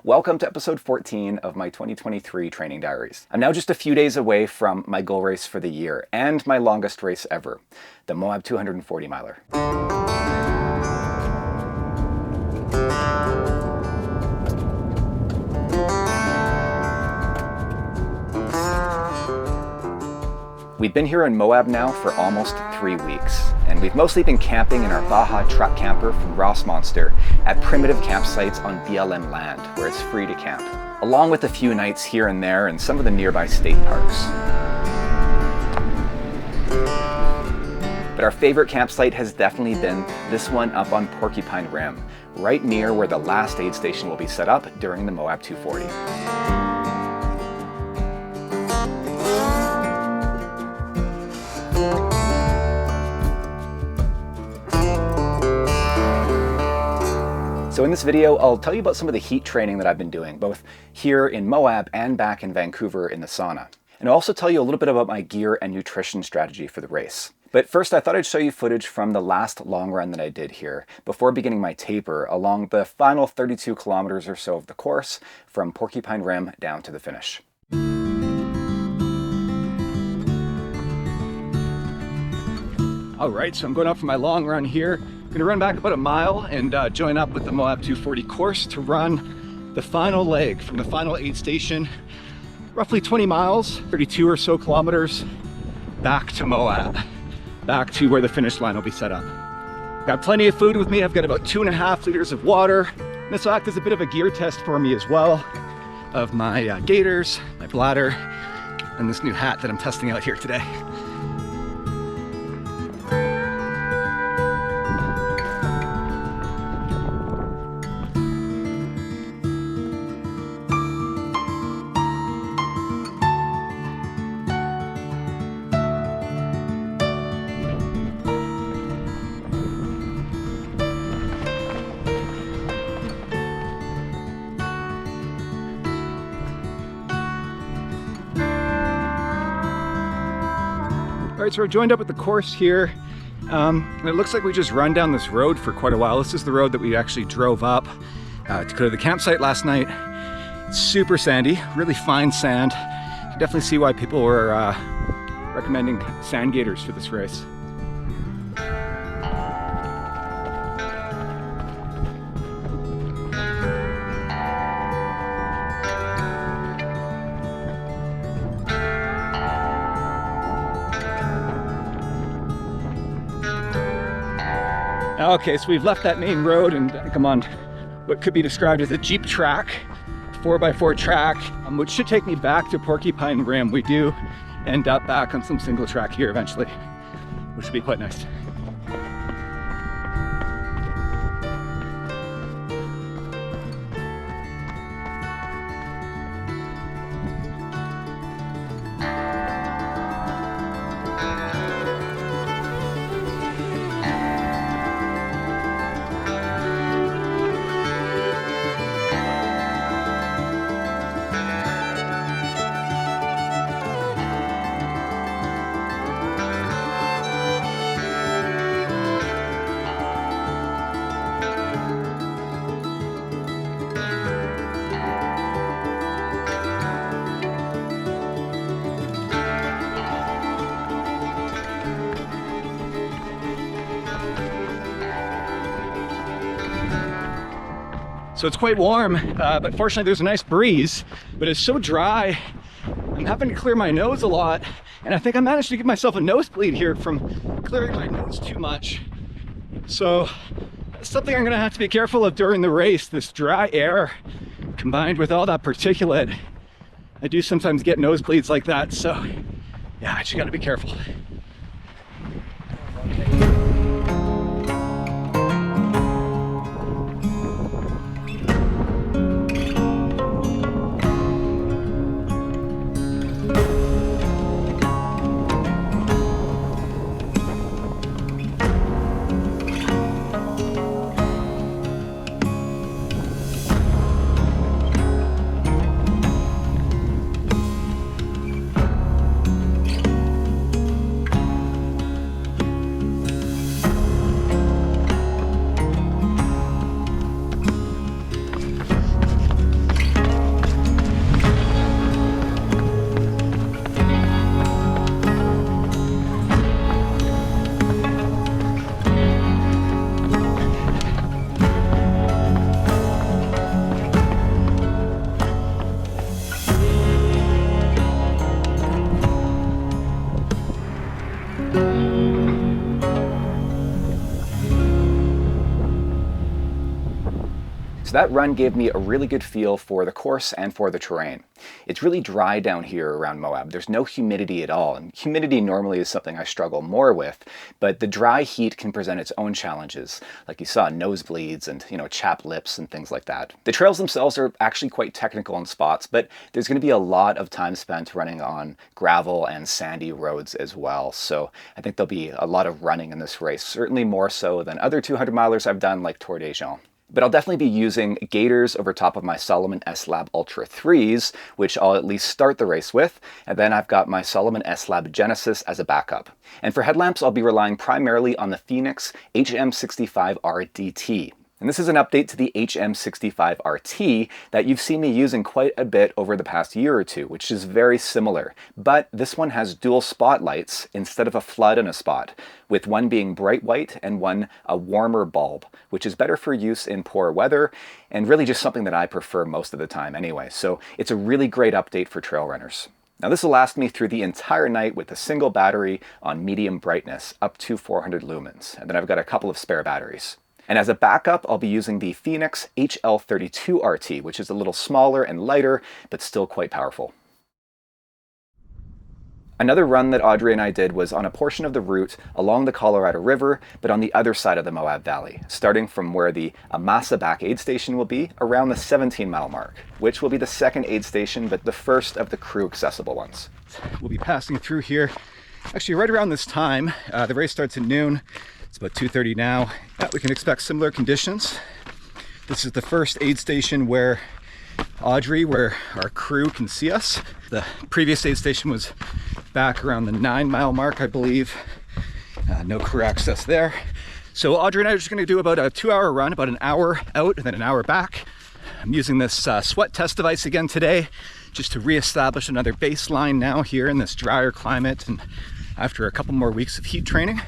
Welcome to episode 14 of my 2023 training diaries. I'm now just a few days away from my goal race for the year and my longest race ever, the Moab 240 miler. We've been here in Moab now for almost 3 weeks, and we've mostly been camping in our Baja truck camper from Ross Monster at primitive campsites on BLM land where it's free to camp, along with a few nights here and there in some of the nearby state parks. But our favorite campsite has definitely been this one up on Porcupine Rim, right near where the last aid station will be set up during the Moab 240. So in this video, I'll tell you about some of the heat training that I've been doing, both here in Moab and back in Vancouver in the sauna. And I'll also tell you a little bit about my gear and nutrition strategy for the race. But first, I thought I'd show you footage from the last long run that I did here before beginning my taper along the final 32 kilometers or so of the course from Porcupine Rim down to the finish. All right, so I'm going out for my long run here. I'm gonna run back about a mile and join up with the Moab 240 course to run the final leg from the final aid station, roughly 20 miles, 32 or so kilometers, back to Moab, back to where the finish line will be set up. Got plenty of food with me. I've got about 2.5 liters of water. This will act as a bit of a gear test for me as well, of my gaiters, my bladder, and this new hat that I'm testing out here today. All right, so we're joined up with the course here. And it looks like we just run down this road for quite a while. This is the road that we actually drove up to go to the campsite last night. It's super sandy, really fine sand. You can definitely see why people were recommending sand gaiters for this race. Okay, so we've left that main road and come on what could be described as a Jeep track, 4x4 track, which should take me back to Porcupine Rim. We do end up back on some single track here eventually, which would be quite nice. So it's quite warm, but fortunately there's a nice breeze, but it's so dry. I'm having to clear my nose a lot, and I think I managed to give myself a nosebleed here from clearing my nose too much. So that's something I'm gonna have to be careful of during the race, this dry air combined with all that particulate. I do sometimes get nosebleeds like that, so yeah, I just gotta be careful. So that run gave me a really good feel for the course and for the terrain. It's really dry down here around Moab. There's no humidity at all, and humidity normally is something I struggle more with, but the dry heat can present its own challenges, like you saw, nosebleeds and chapped lips and things like that. The trails themselves are actually quite technical in spots, but there's going to be a lot of time spent running on gravel and sandy roads as well, so I think there'll be a lot of running in this race, certainly more so than other 200 milers I've done like Tour des Géants. But I'll definitely be using gaiters over top of my Salomon S-Lab Ultra 3s, which I'll at least start the race with, and then I've got my Salomon S-Lab Genesis as a backup. And for headlamps, I'll be relying primarily on the Fenix HM65RDT. And this is an update to the HM65RT that you've seen me using quite a bit over the past year or two, which is very similar. But this one has dual spotlights instead of a flood and a spot, with one being bright white and one a warmer bulb, which is better for use in poor weather and really just something that I prefer most of the time anyway. So it's a really great update for trail runners. Now this will last me through the entire night with a single battery on medium brightness, up to 400 lumens. And then I've got a couple of spare batteries. And as a backup, I'll be using the Fenix HL32RT, which is a little smaller and lighter, but still quite powerful. Another run that Audrey and I did was on a portion of the route along the Colorado River, but on the other side of the Moab Valley, starting from where the Amasa Back aid station will be around the 17-mile mark, which will be the second aid station, but the first of the crew accessible ones. We'll be passing through here actually right around this time. The race starts at noon. It's about 2:30 now. We can expect similar conditions. This is the first aid station where our crew can see us. The previous aid station was back around the 9-mile mark, I believe. No crew access there. So Audrey and I are just going to do about a 2-hour run, about an hour out and then an hour back. I'm using this sweat test device again today, just to reestablish another baseline now here in this drier climate and after a couple more weeks of heat training.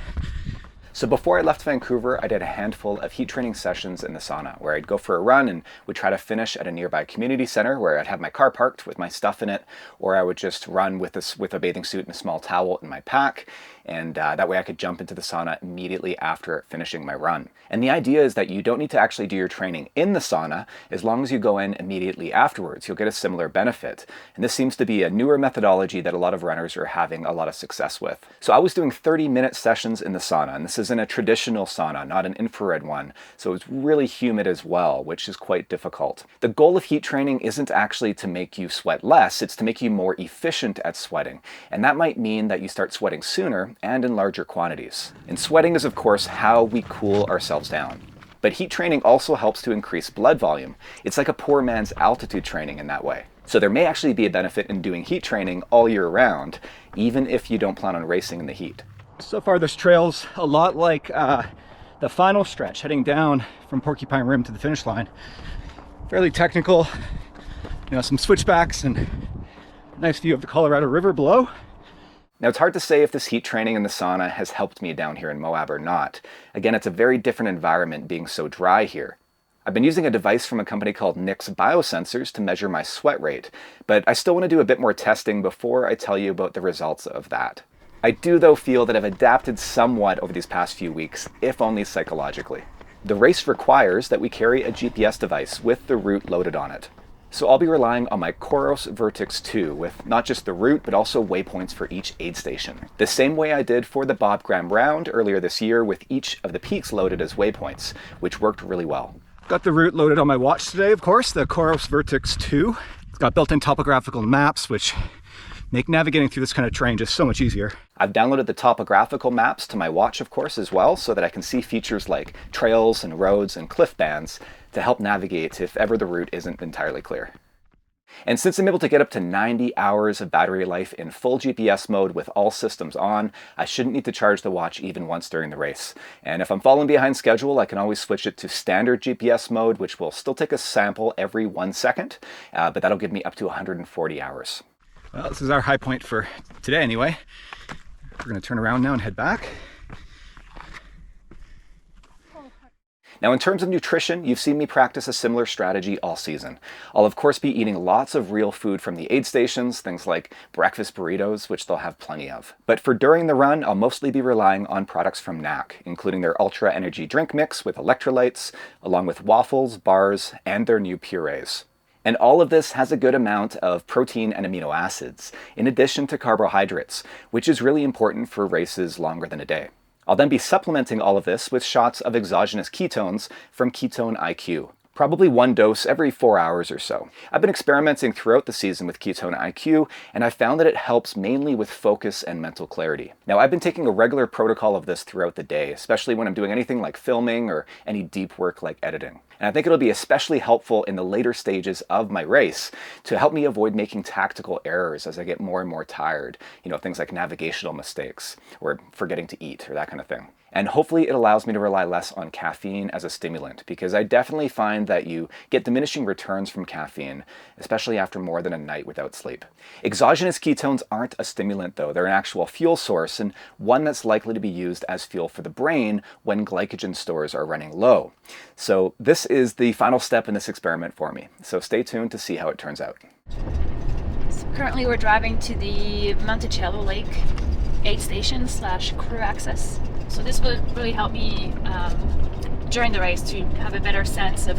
So before I left Vancouver, I did a handful of heat training sessions in the sauna, where I'd go for a run and would try to finish at a nearby community center where I'd have my car parked with my stuff in it, or I would just run with a bathing suit and a small towel in my pack, and that way I could jump into the sauna immediately after finishing my run. And the idea is that you don't need to actually do your training in the sauna. As long as you go in immediately afterwards, you'll get a similar benefit. And this seems to be a newer methodology that a lot of runners are having a lot of success with. So I was doing 30-minute sessions in the sauna, and this is in a traditional sauna, not an infrared one. So it's really humid as well, which is quite difficult. The goal of heat training isn't actually to make you sweat less, it's to make you more efficient at sweating. And that might mean that you start sweating sooner and in larger quantities. And sweating is, of course, how we cool ourselves down. But heat training also helps to increase blood volume. It's like a poor man's altitude training in that way. So there may actually be a benefit in doing heat training all year round, even if you don't plan on racing in the heat. So far this trail's a lot like the final stretch heading down from Porcupine Rim to the finish line. Fairly technical, some switchbacks and a nice view of the Colorado River below. Now it's hard to say if this heat training in the sauna has helped me down here in Moab or not. Again, it's a very different environment being so dry here. I've been using a device from a company called Nix Biosensors to measure my sweat rate, but I still want to do a bit more testing before I tell you about the results of that. I do though feel that I've adapted somewhat over these past few weeks, if only psychologically. The race requires that we carry a GPS device with the route loaded on it. So I'll be relying on my Coros Vertix 2 with not just the route, but also waypoints for each aid station. The same way I did for the Bob Graham Round earlier this year with each of the peaks loaded as waypoints, which worked really well. Got the route loaded on my watch today, of course, the Coros Vertix 2. It's got built-in topographical maps, which make navigating through this kind of terrain just so much easier. I've downloaded the topographical maps to my watch, of course, as well, so that I can see features like trails and roads and cliff bands to help navigate if ever the route isn't entirely clear. And since I'm able to get up to 90 hours of battery life in full GPS mode with all systems on, I shouldn't need to charge the watch even once during the race. And if I'm falling behind schedule, I can always switch it to standard GPS mode, which will still take a sample every 1 second, but that'll give me up to 140 hours. Well, this is our high point for today anyway. We're going to turn around now and head back. Now, in terms of nutrition, you've seen me practice a similar strategy all season. I'll of course be eating lots of real food from the aid stations, things like breakfast burritos, which they'll have plenty of. But for during the run, I'll mostly be relying on products from NAC, including their Ultra Energy drink mix with electrolytes, along with waffles, bars, and their new purees. And all of this has a good amount of protein and amino acids, in addition to carbohydrates, which is really important for races longer than a day. I'll then be supplementing all of this with shots of exogenous ketones from Ketone IQ, probably one dose every 4 hours or so. I've been experimenting throughout the season with Ketone IQ, and I found that it helps mainly with focus and mental clarity. Now, I've been taking a regular protocol of this throughout the day, especially when I'm doing anything like filming or any deep work like editing. And I think it'll be especially helpful in the later stages of my race to help me avoid making tactical errors as I get more and more tired. Things like navigational mistakes or forgetting to eat or that kind of thing. And hopefully it allows me to rely less on caffeine as a stimulant, because I definitely find that you get diminishing returns from caffeine, especially after more than a night without sleep. Exogenous ketones aren't a stimulant though, they're an actual fuel source, and one that's likely to be used as fuel for the brain when glycogen stores are running low. So this is the final step in this experiment for me, so stay tuned to see how it turns out. So currently we're driving to the Monticello Lake aid station / crew access. So this would really help me during the race to have a better sense of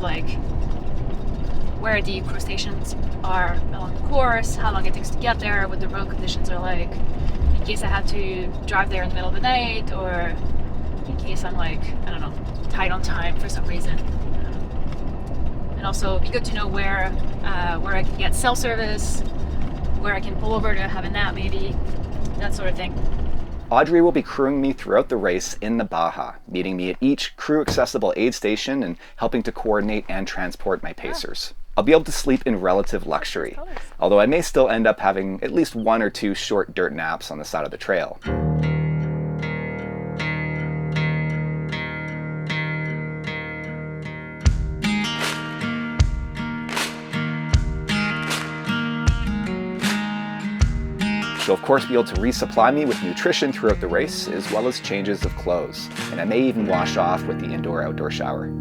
where the crew stations are along the course, how long it takes to get there, what the road conditions are like, in case I have to drive there in the middle of the night, or in case I'm tight on time for some reason. And also it'd be good to know where I can get cell service, where I can pull over to have a nap maybe, that sort of thing. Audrey will be crewing me throughout the race in the Baja, meeting me at each crew-accessible aid station and helping to coordinate and transport my pacers. I'll be able to sleep in relative luxury, although I may still end up having at least 1 or 2 short dirt naps on the side of the trail. She'll of course be able to resupply me with nutrition throughout the race, as well as changes of clothes, and I may even wash off with the indoor-outdoor shower.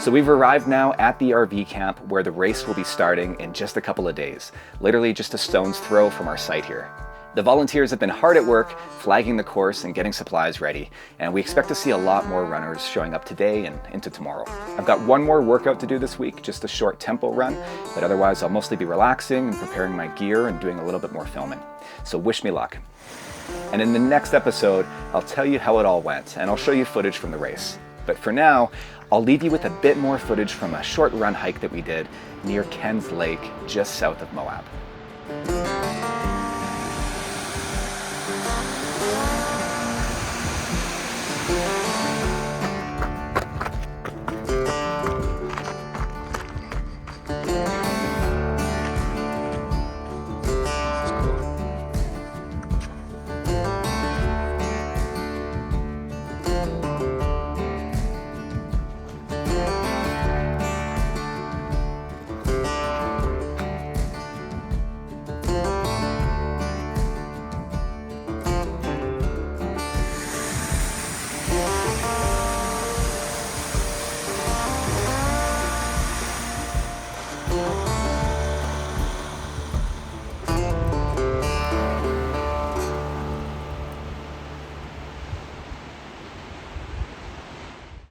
So we've arrived now at the RV camp where the race will be starting in just a couple of days, literally just a stone's throw from our site here. The volunteers have been hard at work flagging the course and getting supplies ready, and we expect to see a lot more runners showing up today and into tomorrow. I've got one more workout to do this week, just a short tempo run, but otherwise I'll mostly be relaxing and preparing my gear and doing a little bit more filming. So wish me luck. And in the next episode, I'll tell you how it all went, and I'll show you footage from the race. But for now, I'll leave you with a bit more footage from a short run hike that we did near Ken's Lake, just south of Moab.